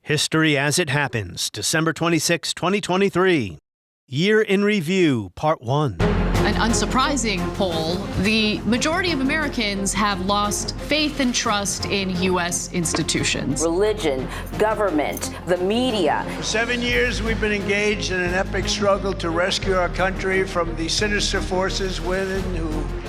History as It Happens, December 26, 2023. Year in Review, Part 1. An unsurprising poll, the majority of Americans have lost faith and trust in U.S. institutions. Religion, government, the media. For 7 years, we've been engaged in an epic struggle to rescue our country from the sinister forces within who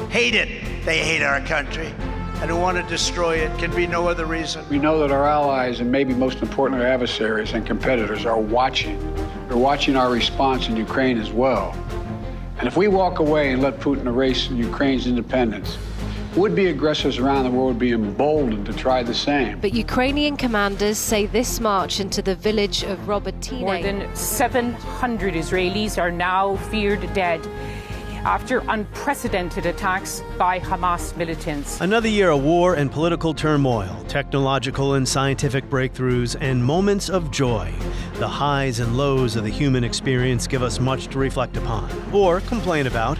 hate it. They hate our country and who want to destroy it. Can be no other reason. We know that our allies, and maybe most importantly, our adversaries and competitors, are watching. They're watching our response in Ukraine as well. And if we walk away and let Putin erase Ukraine's independence, would-be aggressors around the world would be emboldened to try the same. But Ukrainian commanders say this march into the village of Robertine... More than 700 Israelis are now feared dead after unprecedented attacks by Hamas militants. Another year of war and political turmoil, technological and scientific breakthroughs, and moments of joy. The highs and lows of the human experience give us much to reflect upon, or complain about.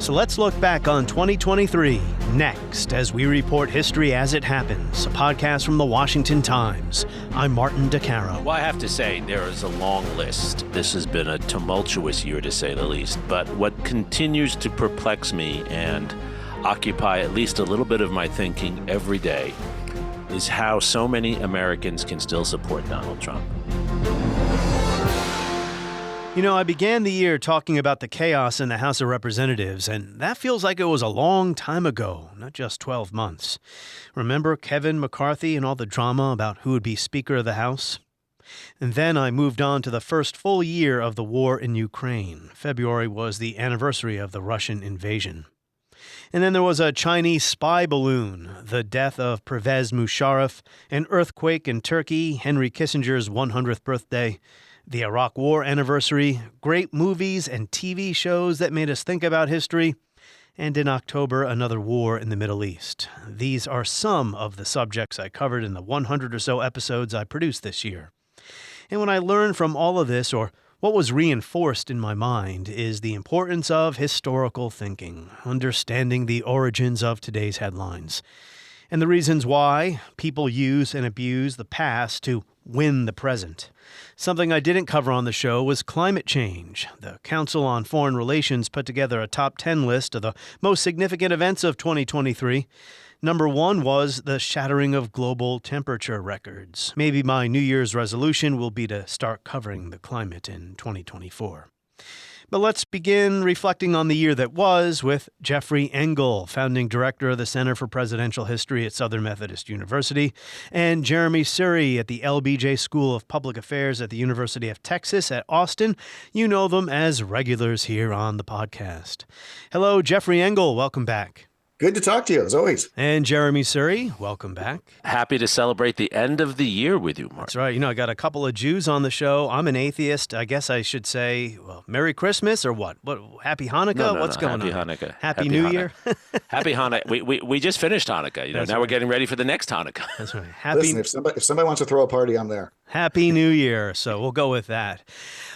So let's look back on 2023 next as we report History as It Happens, a podcast from the Washington Times. I'm Martin DeCaro. Well, I have to say, there is a long list. This has been a tumultuous year, to say the least. But what continues to perplex me and occupy at least a little bit of my thinking every day is how so many Americans can still support Donald Trump. You know, I began the year talking about the chaos in the House of Representatives, and that feels like it was a long time ago, not just 12 months. Remember Kevin McCarthy and all the drama about who would be Speaker of the House? And then I moved on to the first full year of the war in Ukraine. February was the anniversary of the Russian invasion. And then there was a Chinese spy balloon, the death of Pervez Musharraf, an earthquake in Turkey, Henry Kissinger's 100th birthday, the Iraq War anniversary, great movies and TV shows that made us think about history, and in October, another war in the Middle East. These are some of the subjects I covered in the 100 or so episodes I produced this year. And when I learned from all of this, or what was reinforced in my mind, is the importance of historical thinking, understanding the origins of today's headlines, and the reasons why people use and abuse the past to win the present. Something I didn't cover on the show was climate change. The Council on Foreign Relations put together a top 10 list of the most significant events of 2023. Number 1 was the shattering of global temperature records. Maybe my New Year's resolution will be to start covering the climate in 2024. But let's begin reflecting on the year that was with Jeffrey Engel, founding director of the Center for Presidential History at Southern Methodist University, and Jeremi Suri at the LBJ School of Public Affairs at the University of Texas at Austin. You know them as regulars here on the podcast. Hello, Jeffrey Engel. Welcome back. Good to talk to you, as always. And Jeremi Suri, welcome back. Happy to celebrate the end of the year with you, Mark. That's right. You know, I got a couple of Jews on the show. I'm an atheist. I guess I should say, well, Merry Christmas or what? Happy Hanukkah? No, What's going Happy on? Hanukkah. Happy New Year? Happy Hanukkah. We just finished Hanukkah. You know, now we're getting ready for the next Hanukkah. That's right. Listen, if somebody wants to throw a party, I'm there. Happy New Year. So we'll go with that.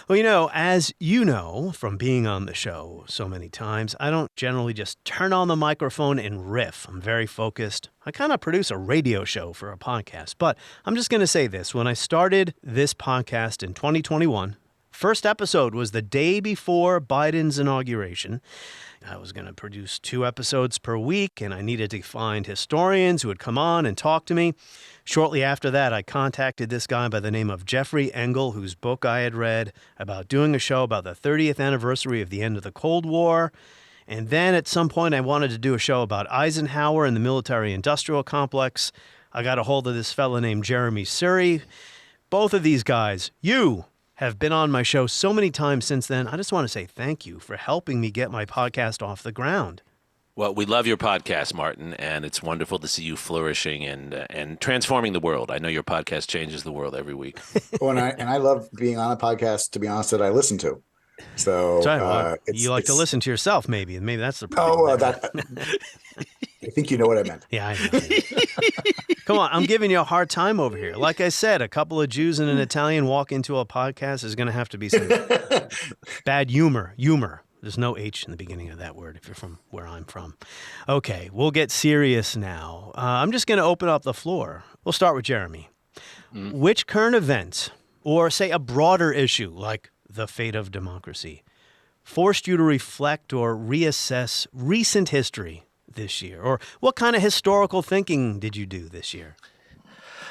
Well, you know, as you know from being on the show so many times, I don't generally just turn on the microphone and riff. I'm very focused. I kind of produce a radio show for a podcast. But I'm just going to say this. When I started this podcast in 2021, first episode was the day before Biden's inauguration. I was going to produce 2 episodes per week, and I needed to find historians who would come on and talk to me. Shortly after that, I contacted this guy by the name of Jeffrey Engel, whose book I had read about doing a show about the 30th anniversary of the end of the Cold War. And then at some point, I wanted to do a show about Eisenhower and the military-industrial complex. I got a hold of this fellow named Jeremi Suri. Both of these guys, you have been on my show so many times since then. I just want to say thank you for helping me get my podcast off the ground. Well, we love your podcast, Martin, and it's wonderful to see you flourishing and transforming the world. I know your podcast changes the world every week. Oh, and I love being on a podcast, to be honest, that I listen to. So you like to listen to yourself, maybe that's the problem. I think you know what I meant. Yeah, I know. Come on, I'm giving you a hard time over here. Like I said, a couple of Jews and an Italian walk into a podcast is going to have to be some bad humor. There's no H in the beginning of that word if you're from where I'm from. Okay, we'll get serious now. I'm just going to open up the floor. We'll start with Jeremi. Which current event, or say a broader issue like the fate of democracy, forced you to reflect or reassess recent history this year? Or what kind of historical thinking did you do this year?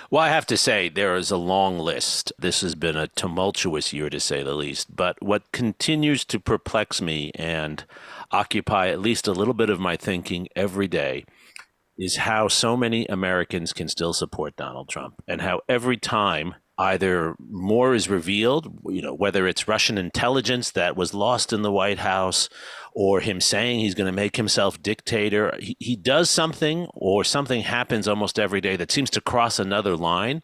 Well, I have to say, there is a long list. This has been a tumultuous year, to say the least. But what continues to perplex me and occupy at least a little bit of my thinking every day is how so many Americans can still support Donald Trump, and how every time either more is revealed, whether it's Russian intelligence that was lost in the White House or him saying he's going to make himself dictator, he does something or something happens almost every day that seems to cross another line.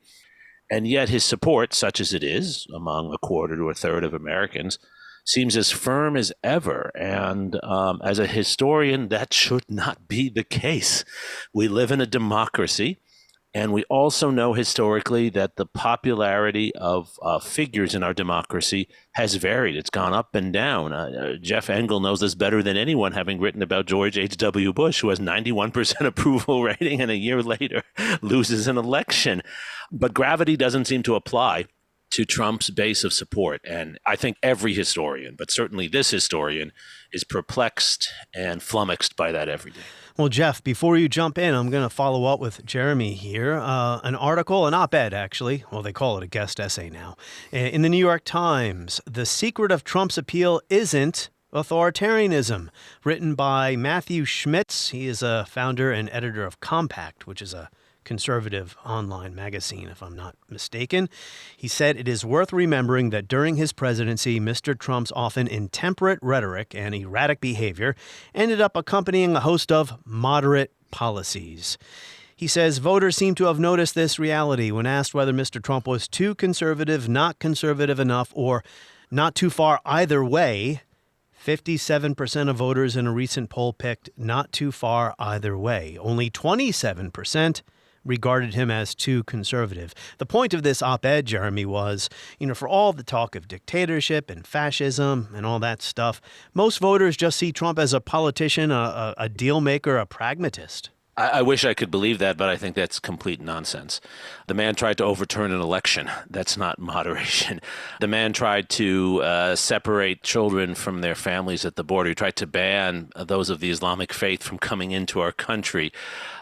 And yet his support, such as it is among a quarter to a third of Americans, seems as firm as ever. And as a historian, that should not be the case. We live in a democracy. And we also know historically that the popularity of figures in our democracy has varied. It's gone up and down. Jeff Engel knows this better than anyone, having written about George H.W. Bush, who has 91% approval rating and a year later loses an election. But gravity doesn't seem to apply to Trump's base of support. And I think every historian, but certainly this historian, is perplexed and flummoxed by that every day. Well, Jeff, before you jump in, I'm going to follow up with Jeremi here. An article, an op-ed, actually. Well, they call it a guest essay now. In the New York Times, The Secret of Trump's Appeal Isn't Authoritarianism, written by Matthew Schmitz. He is a founder and editor of Compact, which is a conservative online magazine, if I'm not mistaken. He said it is worth remembering that during his presidency, Mr. Trump's often intemperate rhetoric and erratic behavior ended up accompanying a host of moderate policies. He says voters seem to have noticed this reality when asked whether Mr. Trump was too conservative, not conservative enough, or not too far either way. 57% of voters in a recent poll picked not too far either way. Only 27% regarded him as too conservative. The point of this op-ed, Jeremi, was, for all the talk of dictatorship and fascism and all that stuff, most voters just see Trump as a politician, a deal maker, a pragmatist. I wish I could believe that, but I think that's complete nonsense. The man tried to overturn an election. That's not moderation. The man tried to separate children from their families at the border. He tried to ban those of the Islamic faith from coming into our country.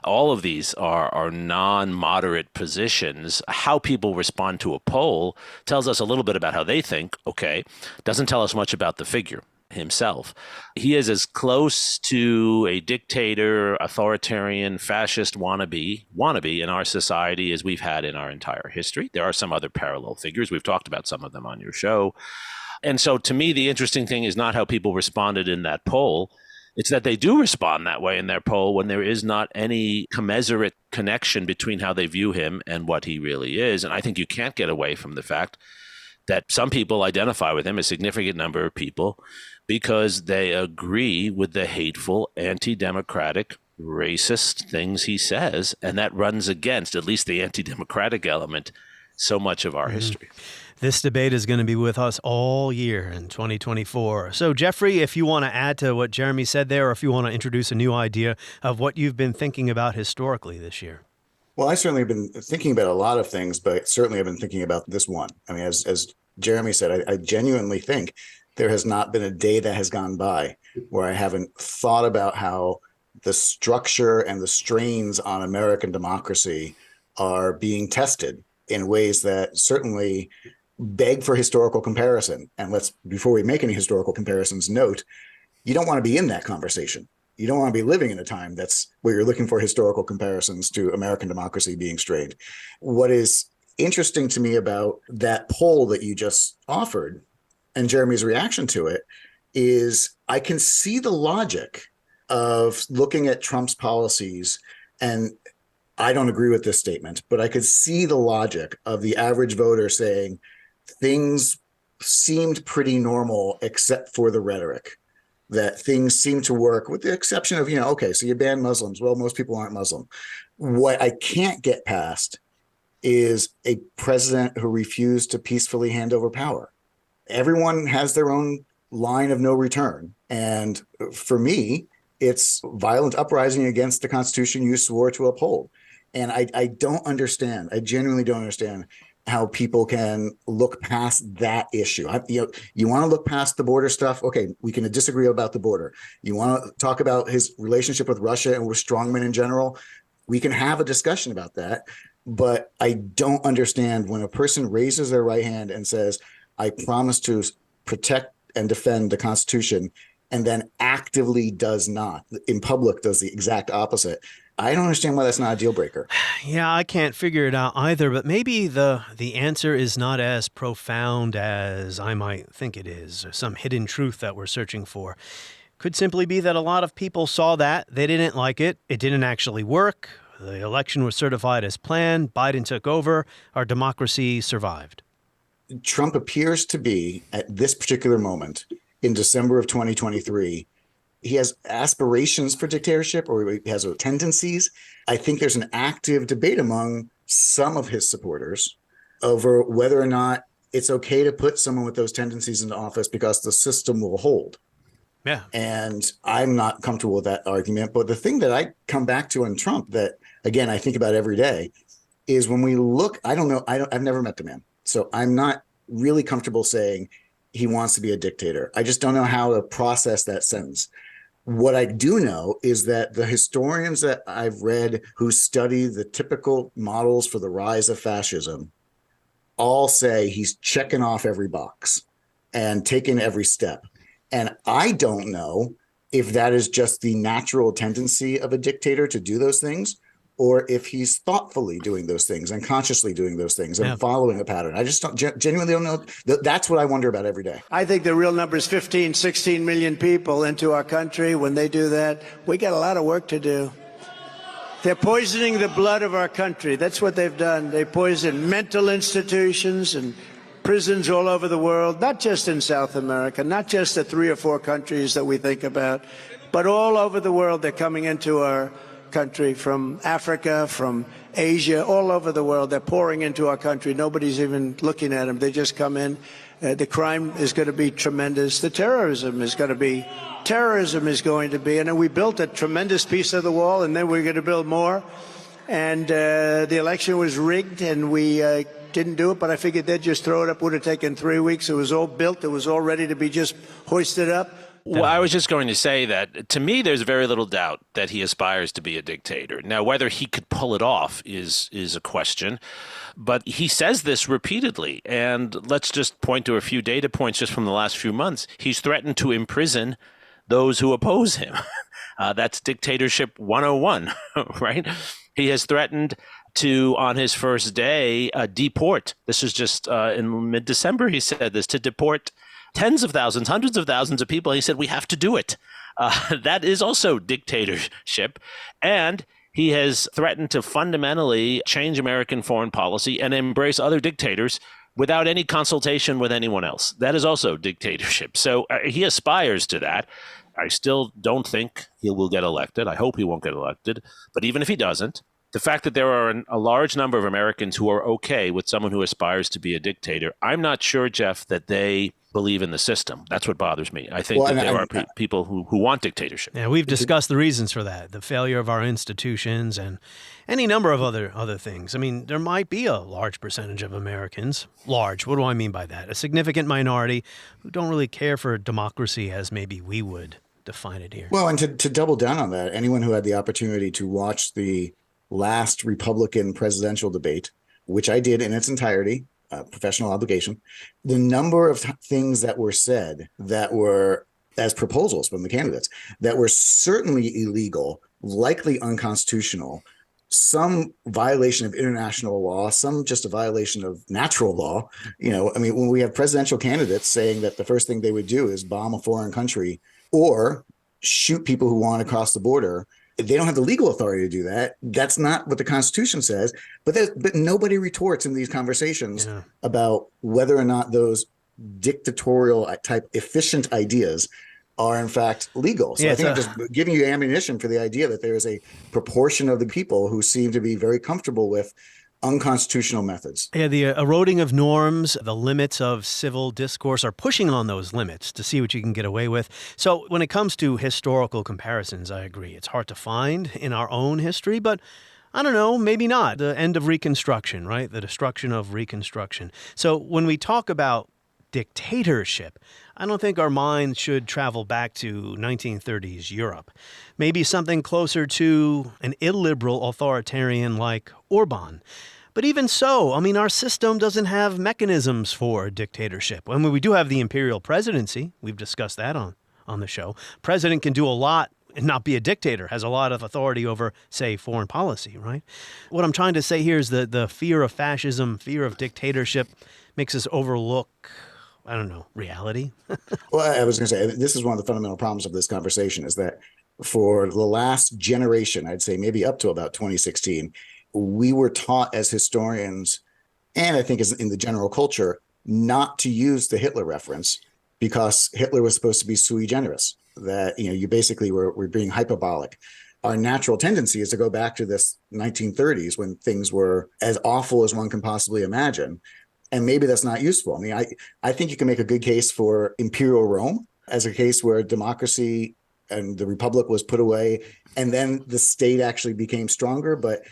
All of these are non-moderate positions. How people respond to a poll tells us a little bit about how they think, okay. Doesn't tell us much about the figure himself. He is as close to a dictator, authoritarian, fascist wannabe in our society as we've had in our entire history. There are some other parallel figures. We've talked about some of them on your show. And so to me, the interesting thing is not how people responded in that poll. It's that they do respond that way in their poll when there is not any commensurate connection between how they view him and what he really is. And I think you can't get away from the fact that some people identify with him, a significant number of people, because they agree with the hateful, anti-democratic, racist things he says. And that runs against, at least the anti-democratic element, so much of our history. This debate is going to be with us all year in 2024. So, Jeffrey, if you want to add to what Jeremi said there, or if you want to introduce a new idea of what you've been thinking about historically this year. Well, I certainly have been thinking about a lot of things, but certainly I've been thinking about this one. I mean, as Jeremi said, I genuinely think there has not been a day that has gone by where I haven't thought about how the structure and the strains on American democracy are being tested in ways that certainly beg for historical comparison. And before we make any historical comparisons, note, you don't want to be in that conversation. You don't want to be living in a time where you're looking for historical comparisons to American democracy being strained. What is interesting to me about that poll that you just offered and Jeremi's reaction to it is I can see the logic of looking at Trump's policies, and I don't agree with this statement, but I could see the logic of the average voter saying things seemed pretty normal except for the rhetoric, that things seem to work with the exception of, okay, so you ban Muslims. Well, most people aren't Muslim. What I can't get past is a president who refused to peacefully hand over power. Everyone has their own line of no return. And for me, it's violent uprising against the Constitution you swore to uphold. And I don't understand. I genuinely don't understand how people can look past that issue. You want to look past the border stuff? Okay, we can disagree about the border. You want to talk about his relationship with Russia and with strongmen in general? We can have a discussion about that. But I don't understand when a person raises their right hand and says, I promise to protect and defend the Constitution, and then actively does not, in public does the exact opposite. I don't understand why that's not a deal breaker. Yeah, I can't figure it out either, but maybe the answer is not as profound as I might think it is, or some hidden truth that we're searching for. Could simply be that a lot of people saw that, they didn't like it, it didn't actually work, the election was certified as planned, Biden took over, our democracy survived. Trump appears to be, at this particular moment, in December of 2023, he has aspirations for dictatorship, or he has tendencies. I think there's an active debate among some of his supporters over whether or not it's okay to put someone with those tendencies into office because the system will hold. Yeah. And I'm not comfortable with that argument. But the thing that I come back to on Trump that, again, I think about every day is when we look, I've never met the man. So I'm not really comfortable saying he wants to be a dictator. I just don't know how to process that sentence. What I do know is that the historians that I've read who study the typical models for the rise of fascism all say he's checking off every box and taking every step. And I don't know if that is just the natural tendency of a dictator to do those things, or if he's thoughtfully doing those things and consciously doing those things and following a pattern. I just genuinely don't know. That's what I wonder about every day. I think the real number is 15, 16 million people into our country. When they do that, we got a lot of work to do. They're poisoning the blood of our country. That's what they've done. They poison mental institutions and prisons all over the world, not just in South America, not just the 3 or 4 countries that we think about, but all over the world. They're coming into our country from Africa, from Asia, all over the world. They're pouring into our country. Nobody's even looking at them. They just come in. The crime is going to be tremendous. The terrorism is going to be. And we built a tremendous piece of the wall, and then we're going to build more. And the election was rigged, and we didn't do it, but I figured they'd just throw it up. Would have taken 3 weeks. It was all built. It was all ready to be just hoisted up. Well, I was just going to say that, to me, there's very little doubt that he aspires to be a dictator. Now, whether he could pull it off is a question, but he says this repeatedly. And let's just point to a few data points just from the last few months. He's threatened to imprison those who oppose him. That's dictatorship 101, right? He has threatened to, on his first day, deport. This is just in mid-December, he said this, to deport tens of thousands, hundreds of thousands of people. He said, we have to do it. That is also dictatorship. And he has threatened to fundamentally change American foreign policy and embrace other dictators without any consultation with anyone else. That is also dictatorship. So he aspires to that. I still don't think he will get elected. I hope he won't get elected. But even if he doesn't, the fact that there are a large number of Americans who are okay with someone who aspires to be a dictator, I'm not sure, Jeff, that they believe in the system. That's what bothers me. I think that there are people who want dictatorship. Yeah, we've discussed the reasons for that, the failure of our institutions and any number of other things. I mean, there might be a large percentage of Americans, large, what do I mean by that? A significant minority who don't really care for democracy as maybe we would define it here. Well, and to double down on that, anyone who had the opportunity to watch the last Republican presidential debate, which I did in its entirety, professional obligation, the number of things that were said that were as proposals from the candidates that were certainly illegal, likely unconstitutional, some violation of international law, some just a violation of natural law. You know, I mean, when we have presidential candidates saying that the first thing they would do is bomb a foreign country or shoot people who want to cross the border, they don't have the legal authority to do that. That's not what the Constitution says. But nobody retorts in these conversations about whether or not those dictatorial type efficient ideas are in fact legal. So I think I'm just giving you ammunition for the idea that there is a proportion of the people who seem to be very comfortable with unconstitutional methods. Yeah, the eroding of norms, the limits of civil discourse are pushing on those limits to see what you can get away with. So when it comes to historical comparisons, I agree. It's hard to find in our own history, but I don't know, maybe not. The end of Reconstruction, right? The destruction of Reconstruction. So when we talk about dictatorship, I don't think our minds should travel back to 1930s Europe. Maybe something closer to an illiberal authoritarian like Orban. But even so, I mean, our system doesn't have mechanisms for dictatorship. I mean, we do have the imperial presidency. We've discussed that on the show. President can do a lot and not be a dictator, has a lot of authority over, say, foreign policy, right? What I'm trying to say here is that the fear of fascism, fear of dictatorship makes us overlook, I don't know, reality. Well, I was going to say, this is one of the fundamental problems of this conversation is that for the last generation, I'd say maybe up to about 2016, we were taught as historians, and I think as in the general culture, not to use the Hitler reference because Hitler was supposed to be sui generis, that, you basically were being hyperbolic. Our natural tendency is to go back to this 1930s when things were as awful as one can possibly imagine. And maybe that's not useful. I mean, I think you can make a good case for Imperial Rome as a case where democracy and the Republic was put away, and then the state actually became stronger. But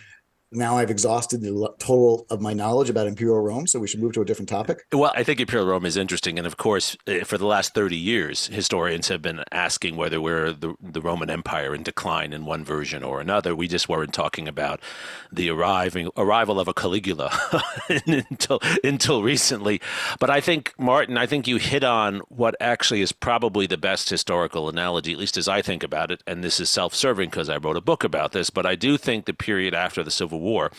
now I've exhausted the total of my knowledge about Imperial Rome, so we should move to a different topic. Well, I think Imperial Rome is interesting. And of course, for the last 30 years, historians have been asking whether we're the Roman Empire in decline in one version or another. We just weren't talking about the arrival of a Caligula until recently. But I think, Martin, you hit on what actually is probably the best historical analogy, at least as I think about it. And this is self-serving because I wrote a book about this. But I do think the period after the Civil War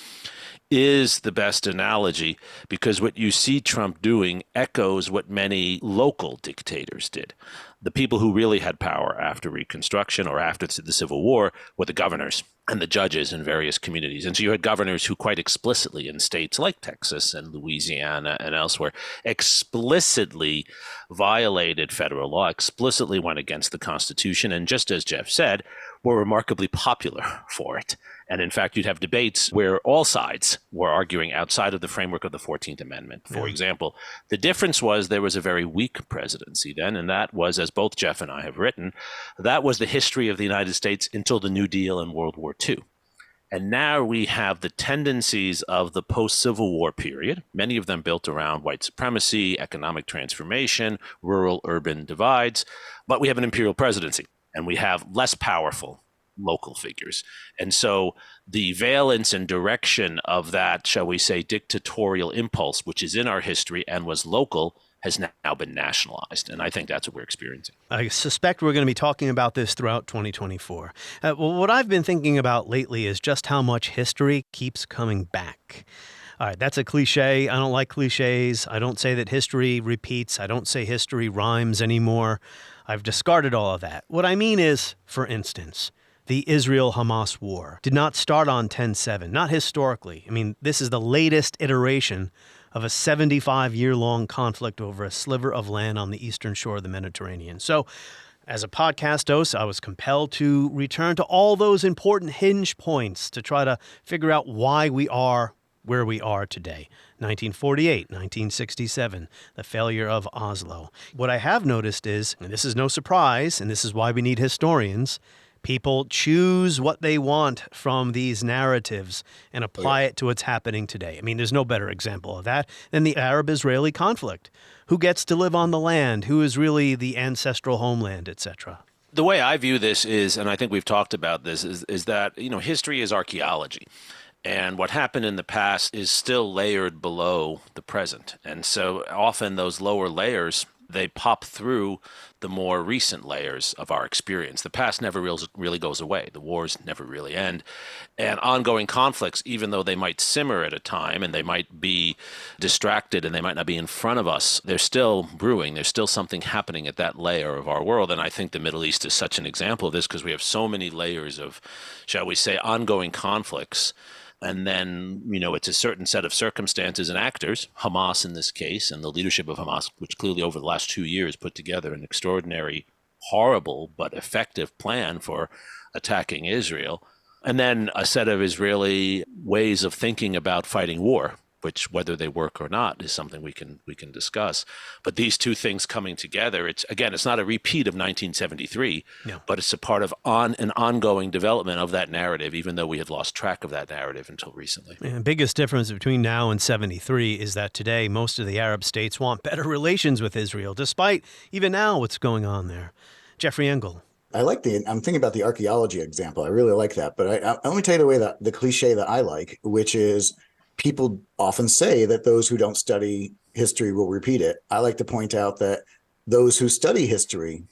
is the best analogy because what you see Trump doing echoes what many local dictators did. The people who really had power after Reconstruction or after the Civil War were the governors and the judges in various communities. And so you had governors who quite explicitly in states like Texas and Louisiana and elsewhere explicitly violated federal law, explicitly went against the Constitution, and just as Jeff said, were remarkably popular for it. And in fact, you'd have debates where all sides were arguing outside of the framework of the 14th Amendment. For example, the difference was there was a very weak presidency then, and that was, as both Jeff and I have written, that was the history of the United States until the New Deal and World War II. And now we have the tendencies of the post-Civil War period, many of them built around white supremacy, economic transformation, rural-urban divides, but we have an imperial presidency, and we have less powerful local figures. And so the valence and direction of that, shall we say, dictatorial impulse, which is in our history and was local, has now been nationalized. And I think that's what we're experiencing. I suspect we're going to be talking about this throughout 2024. Well, what I've been thinking about lately is just how much history keeps coming back. All right, that's a cliche. I don't like cliches. I don't say that history repeats. I don't say history rhymes anymore. I've discarded all of that. What I mean is, for instance, the Israel-Hamas war did not start on 10/7, not historically. I mean, this is the latest iteration of a 75-year-long conflict over a sliver of land on the eastern shore of the Mediterranean. So, as a podcast host, I was compelled to return to all those important hinge points to try to figure out why we are where we are today. 1948, 1967, the failure of Oslo. What I have noticed is, and this is no surprise, and this is why we need historians, people choose what they want from these narratives and apply it to what's happening today. I mean, there's no better example of that than the Arab-Israeli conflict. Who gets to live on the land? Who is really the ancestral homeland, etc.? The way I view this is, and I think we've talked about this, is that, history is archaeology. And what happened in the past is still layered below the present. And so often those lower layers, they pop through the more recent layers of our experience. The past never really goes away. The wars never really end. And ongoing conflicts, even though they might simmer at a time and they might be distracted and they might not be in front of us, they're still brewing. There's still something happening at that layer of our world. And I think the Middle East is such an example of this because we have so many layers of, shall we say, ongoing conflicts. And then, it's a certain set of circumstances and actors, Hamas in this case, and the leadership of Hamas, which clearly over the last 2 years put together an extraordinary, horrible, but effective plan for attacking Israel. And then a set of Israeli ways of thinking about fighting war which whether they work or not is something we can discuss. But these two things coming together, it's not a repeat of 1973, but it's a part of an ongoing development of that narrative, even though we had lost track of that narrative until recently. And the biggest difference between now and 73 is that today most of the Arab states want better relations with Israel, despite even now what's going on there. Jeffrey Engel. I'm thinking about the archaeology example. I really like that. But I let me tell you the cliche that I like, which is people often say that those who don't study history will repeat it. I like to point out that those who study history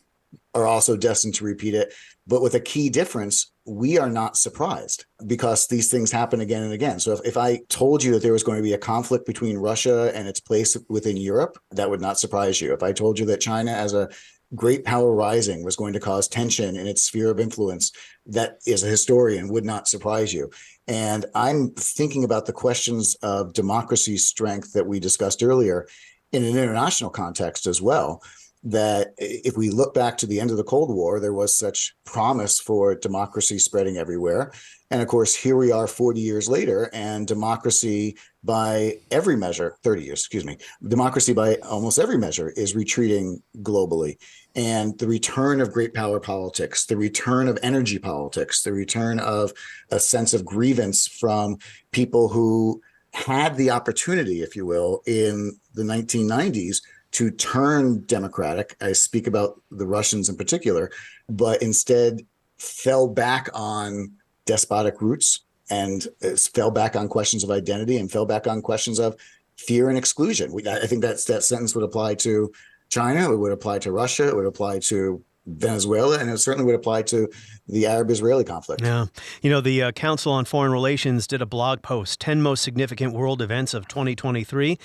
are also destined to repeat it. But with a key difference, we are not surprised because these things happen again and again. So if I told you that there was going to be a conflict between Russia and its place within Europe, that would not surprise you. If I told you that China as a great power rising was going to cause tension in its sphere of influence, that as a historian would not surprise you. And I'm thinking about the questions of democracy's strength that we discussed earlier in an international context as well, that if we look back to the end of the Cold War, there was such promise for democracy spreading everywhere. And of course, here we are 40 years later, and democracy by every measure, 30 years, excuse me, democracy by almost every measure is retreating globally. And the return of great power politics, the return of energy politics, the return of a sense of grievance from people who had the opportunity, if you will, in the 1990s to turn democratic. I speak about the Russians in particular, but instead fell back on despotic roots and fell back on questions of identity and fell back on questions of fear and exclusion. I think that sentence would apply to China, it would apply to Russia, it would apply to Venezuela, and it certainly would apply to the Arab-Israeli conflict. Yeah. You know, the Council on Foreign Relations did a blog post, 10 most significant world events of 2023.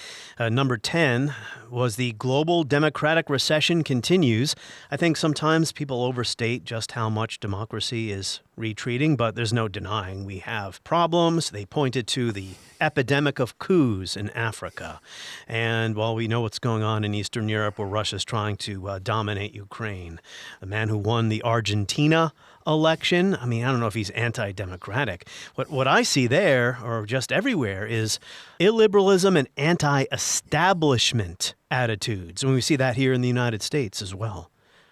Number 10 was the global democratic recession continues. I think sometimes people overstate just how much democracy is retreating, but there's no denying we have problems. They pointed to the epidemic of coups in Africa. And while we know what's going on in Eastern Europe, where Russia's trying to dominate Ukraine, the man who won the Argentina election, I mean, I don't know if he's anti-democratic. What I see there, or just everywhere, is illiberalism and anti-establishment attitudes. And we see that here in the United States as well.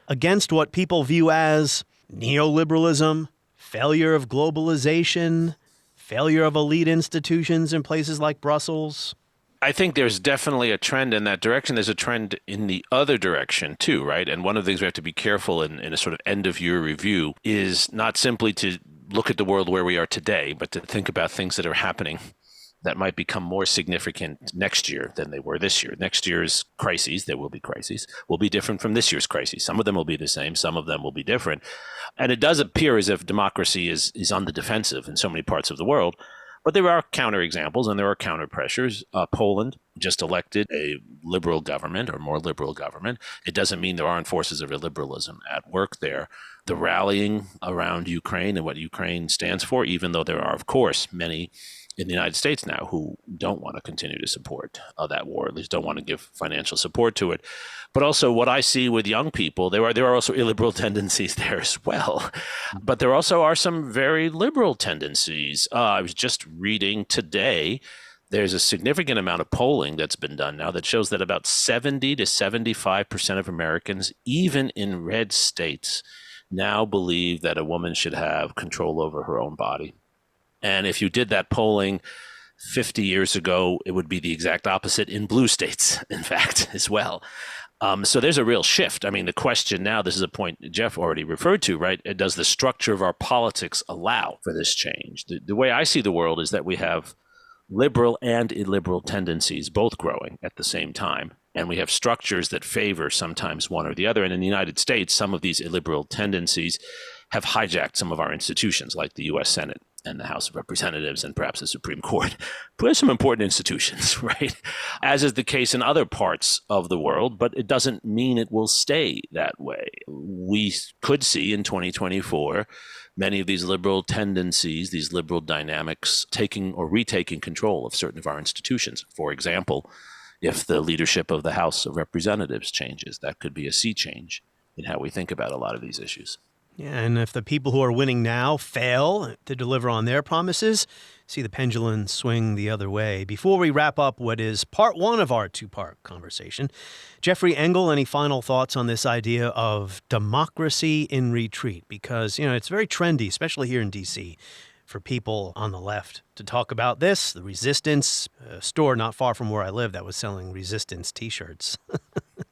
Against what people view as neoliberalism, failure of globalization, failure of elite institutions in places like Brussels. I think there's definitely a trend in that direction. There's a trend in the other direction too, right? And one of the things we have to be careful in a sort of end-of-year review is not simply to look at the world where we are today, but to think about things that are happening that might become more significant next year than they were this year. Next year's crises, there will be crises, will be different from this year's crises. Some of them will be the same, some of them will be different. And it does appear as if democracy is on the defensive in so many parts of the world. But there are counterexamples and there are counter pressures. Poland just elected a liberal government or more liberal government. It doesn't mean there aren't forces of illiberalism at work there. The rallying around Ukraine and what Ukraine stands for, even though there are, of course, many in the United States now who don't want to continue to support that war, at least don't want to give financial support to it. But also what I see with young people, there are also illiberal tendencies there as well. But there also are some very liberal tendencies. I was just reading today, there's a significant amount of polling that's been done now that shows that about 70 to 75% of Americans, even in red states, now believe that a woman should have control over her own body. And if you did that polling 50 years ago, it would be the exact opposite in blue states, in fact, as well. So there's a real shift. I mean, the question now, this is a point Jeff already referred to, right? Does the structure of our politics allow for this change? The way I see the world is that we have liberal and illiberal tendencies both growing at the same time. And we have structures that favor sometimes one or the other. And in the United States, some of these illiberal tendencies have hijacked some of our institutions, like the U.S. Senate and the House of Representatives and perhaps the Supreme Court. But there's some important institutions, right? As is the case in other parts of the world, but it doesn't mean it will stay that way. We could see in 2024 many of these liberal tendencies, these liberal dynamics taking or retaking control of certain of our institutions. For example, if the leadership of the House of Representatives changes, that could be a sea change in how we think about a lot of these issues. Yeah, and if the people who are winning now fail to deliver on their promises, see the pendulum swing the other way. Before we wrap up what is part one of our two-part conversation, Jeffrey Engel, any final thoughts on this idea of democracy in retreat? Because, it's very trendy, especially here in D.C., for people on the left to talk about this, the Resistance store not far from where I live that was selling Resistance T-shirts.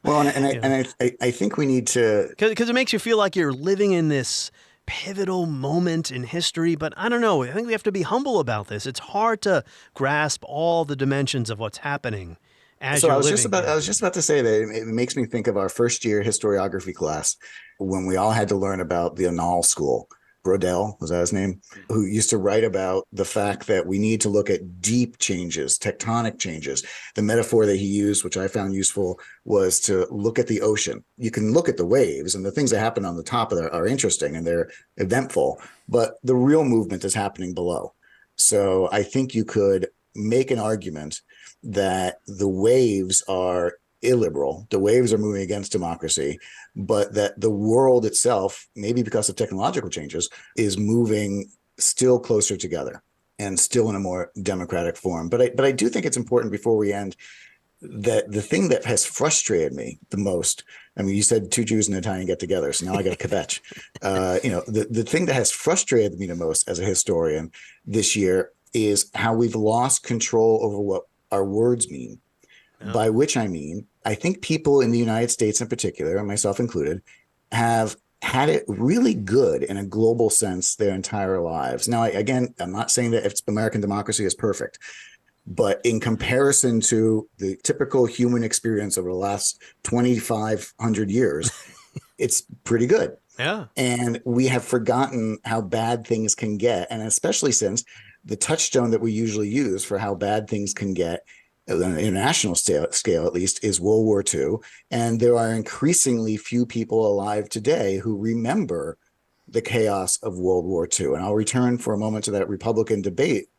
Well, I think we need to... Because it makes you feel like you're living in this pivotal moment in history, but I don't know. I think we have to be humble about this. It's hard to grasp all the dimensions of what's happening as you're living. I was just about to say that it makes me think of our first year historiography class when we all had to learn about the Annal School. Brodell, was that his name? Who used to write about the fact that we need to look at deep changes, tectonic changes. The metaphor that he used, which I found useful, was to look at the ocean. You can look at the waves, and the things that happen on the top of there are interesting and they're eventful, but the real movement is happening below. So I think you could make an argument that the waves are illiberal. The waves are moving against democracy, but that the world itself, maybe because of technological changes, is moving still closer together and still in a more democratic form. But I do think it's important before we end that the thing that has frustrated me the most, I mean, you said two Jews and an Italian get together, so now I got a kvetch. The thing that has frustrated me the most as a historian this year is how we've lost control over what our words mean. By which I mean, I think people in the United States in particular, and myself included, have had it really good in a global sense their entire lives. Now, I'm not saying that American democracy is perfect, but in comparison to the typical human experience over the last 2,500 years, it's pretty good. Yeah. And we have forgotten how bad things can get. And especially since the touchstone that we usually use for how bad things can get on an international scale, at least, is World War II. And there are increasingly few people alive today who remember the chaos of World War II. And I'll return for a moment to that Republican debate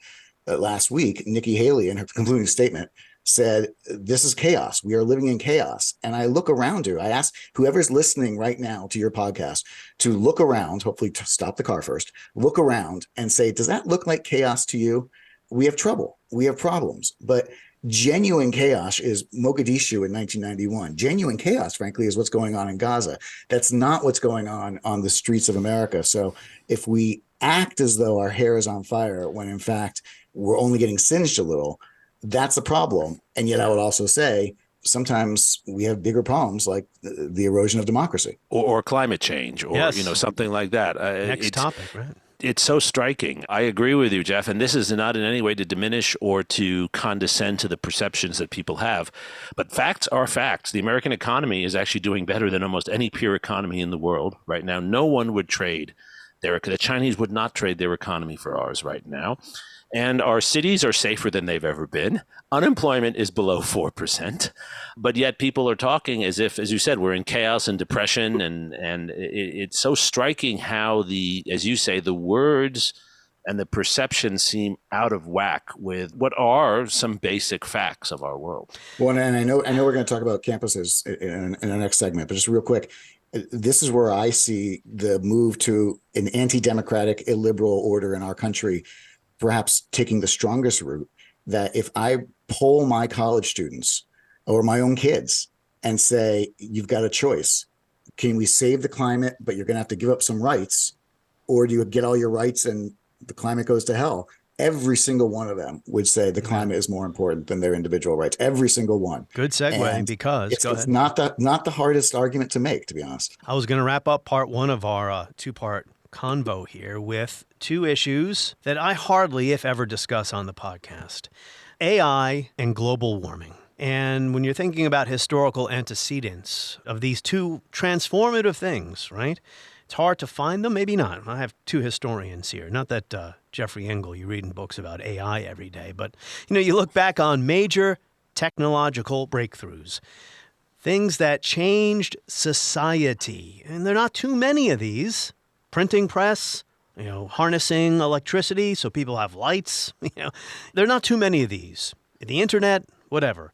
last week. Nikki Haley, in her concluding statement, said, "This is chaos. We are living in chaos." And I look around her. I ask whoever's listening right now to your podcast to look around, hopefully to stop the car first, look around and say, does that look like chaos to you? We have trouble. We have problems. But genuine chaos is Mogadishu in 1991. Genuine chaos, frankly, is what's going on in Gaza. That's not what's going on the streets of America. So if we act as though our hair is on fire when in fact we're only getting singed a little, that's a problem. And yet I would also say sometimes we have bigger problems like the erosion of democracy. Or climate change or, Yes. Something like that. Next topic, right? It's so striking. I agree with you, Jeff. And this is not in any way to diminish or to condescend to the perceptions that people have. But facts are facts. The American economy is actually doing better than almost any peer economy in the world right now. No one would trade the Chinese would not trade their economy for ours right now. And our cities are safer than they've ever been. Unemployment is below 4%. But yet people are talking as if, as you said, we're in chaos and depression. And it's so striking how as you say, the words and the perceptions seem out of whack with what are some basic facts of our world. Well, and I know we're going to talk about campuses in our next segment, but just real quick, this is where I see the move to an anti-democratic, illiberal order in our country perhaps taking the strongest route, that if I poll my college students or my own kids and say, you've got a choice, can we save the climate, but you're going to have to give up some rights, or do you get all your rights and the climate goes to hell? Every single one of them would say the climate is more important than their individual rights. Every single one. Good segue, because it's not the hardest argument to make, to be honest. I was going to wrap up part one of our two-part convo here with two issues that I hardly, if ever, discuss on the podcast: AI and global warming. And when you're thinking about historical antecedents of these two transformative things, right? It's hard to find them, maybe not. I have two historians here. Not that Jeffrey Engel, you read in books about AI every day, but you look back on major technological breakthroughs, things that changed society, and there are not too many of these. Printing press, harnessing electricity so people have lights. There are not too many of these. The internet, whatever.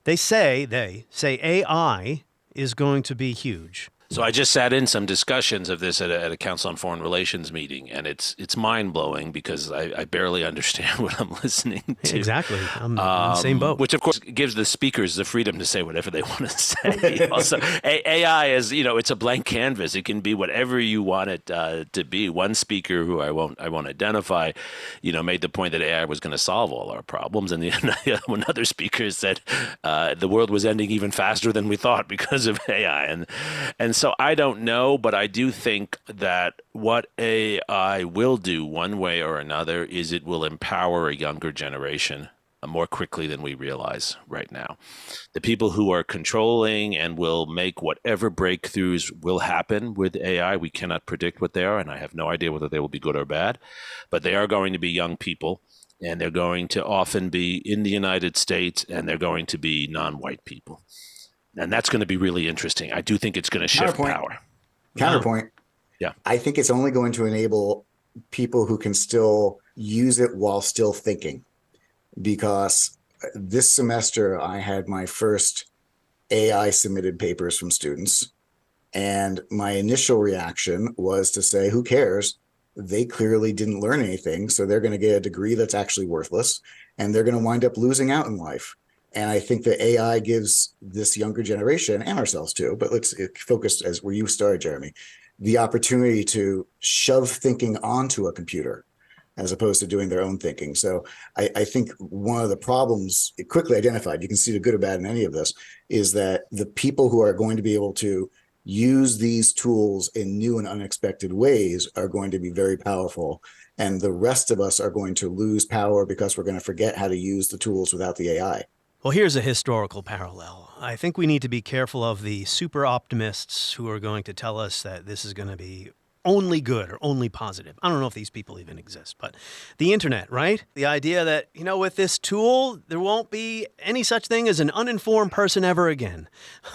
They say AI is going to be huge. So I just sat in some discussions of this at a Council on Foreign Relations meeting, and it's mind-blowing because I barely understand what I'm listening to. Exactly. I'm in the same boat. Which, of course, gives the speakers the freedom to say whatever they want to say. Also, AI is, it's a blank canvas. It can be whatever you want it to be. One speaker, who I won't identify, made the point that AI was going to solve all our problems, and another speaker said the world was ending even faster than we thought because of AI. And so I don't know, but I do think that what AI will do one way or another is it will empower a younger generation more quickly than we realize right now. The people who are controlling and will make whatever breakthroughs will happen with AI, we cannot predict what they are, and I have no idea whether they will be good or bad, but they are going to be young people, and they're going to often be in the United States, and they're going to be non-white people. And that's going to be really interesting. I do think it's going to shift power. Counterpoint. Yeah. I think it's only going to enable people who can still use it while still thinking. Because this semester, I had my first AI submitted papers from students. And my initial reaction was to say, who cares? They clearly didn't learn anything. So they're going to get a degree that's actually worthless. And they're going to wind up losing out in life. And I think that AI gives this younger generation, and ourselves too, but let's focus as where you started, Jeremy, the opportunity to shove thinking onto a computer as opposed to doing their own thinking. So I think one of the problems, quickly identified, you can see the good or bad in any of this, is that the people who are going to be able to use these tools in new and unexpected ways are going to be very powerful. And the rest of us are going to lose power because we're going to forget how to use the tools without the AI. Well, here's a historical parallel. I think we need to be careful of the super optimists who are going to tell us that this is going to be only good or only positive. I don't know if these people even exist, but the internet, right? The idea that, with this tool, there won't be any such thing as an uninformed person ever again.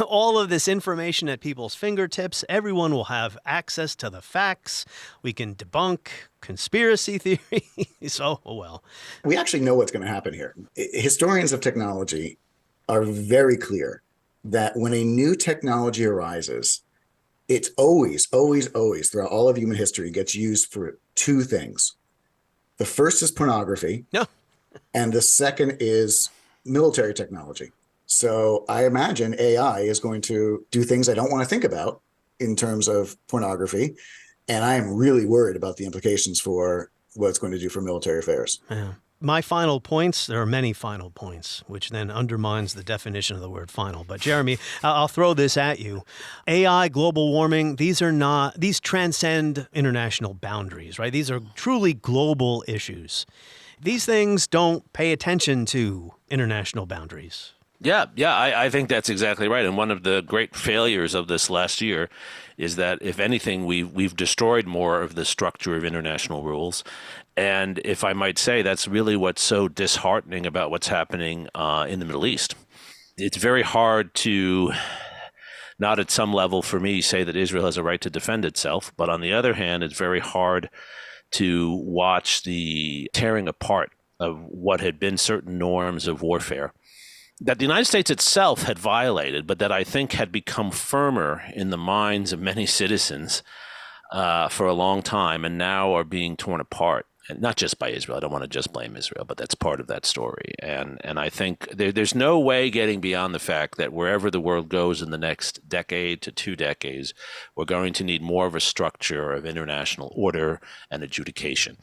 All of this information at people's fingertips, everyone will have access to the facts. We can debunk conspiracy theories. Oh, well. We actually know what's going to happen here. Historians of technology are very clear that when a new technology arises, it's always throughout all of human history gets used for two things. The first is pornography. No. And the second is military technology. So I imagine AI is going to do things I don't want to think about in terms of pornography. And I am really worried about the implications for what it's going to do for military affairs. Yeah. My final points, there are many final points, which then undermines the definition of the word final. But Jeremy, I'll throw this at you. AI, global warming, these transcend international boundaries, right? These are truly global issues. These things don't pay attention to international boundaries. Yeah, I think that's exactly right. And one of the great failures of this last year is that, if anything, we've destroyed more of the structure of international rules. And if I might say, that's really what's so disheartening about what's happening in the Middle East. It's very hard to, not at some level for me, say that Israel has a right to defend itself. But on the other hand, it's very hard to watch the tearing apart of what had been certain norms of warfare that the United States itself had violated, but that I think had become firmer in the minds of many citizens for a long time, and now are being torn apart. And not just by Israel. I don't want to just blame Israel, but that's part of that story. And I think there's no way getting beyond the fact that wherever the world goes in the next decade to 2 decades, we're going to need more of a structure of international order and adjudication.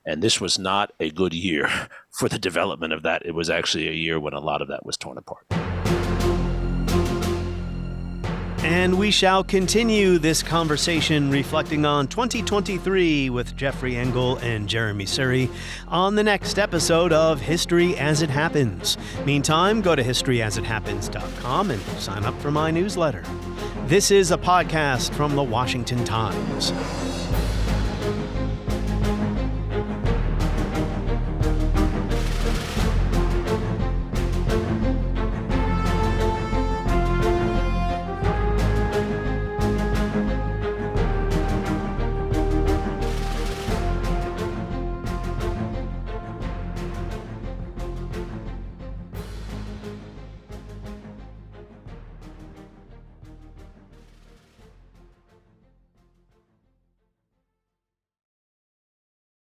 And this was not a good year for the development of that. It was actually a year when a lot of that was torn apart. And we shall continue this conversation reflecting on 2023 with Jeffrey Engel and Jeremi Suri on the next episode of History as It Happens. Meantime, go to historyasithappens.com and sign up for my newsletter. This is a podcast from the Washington Times.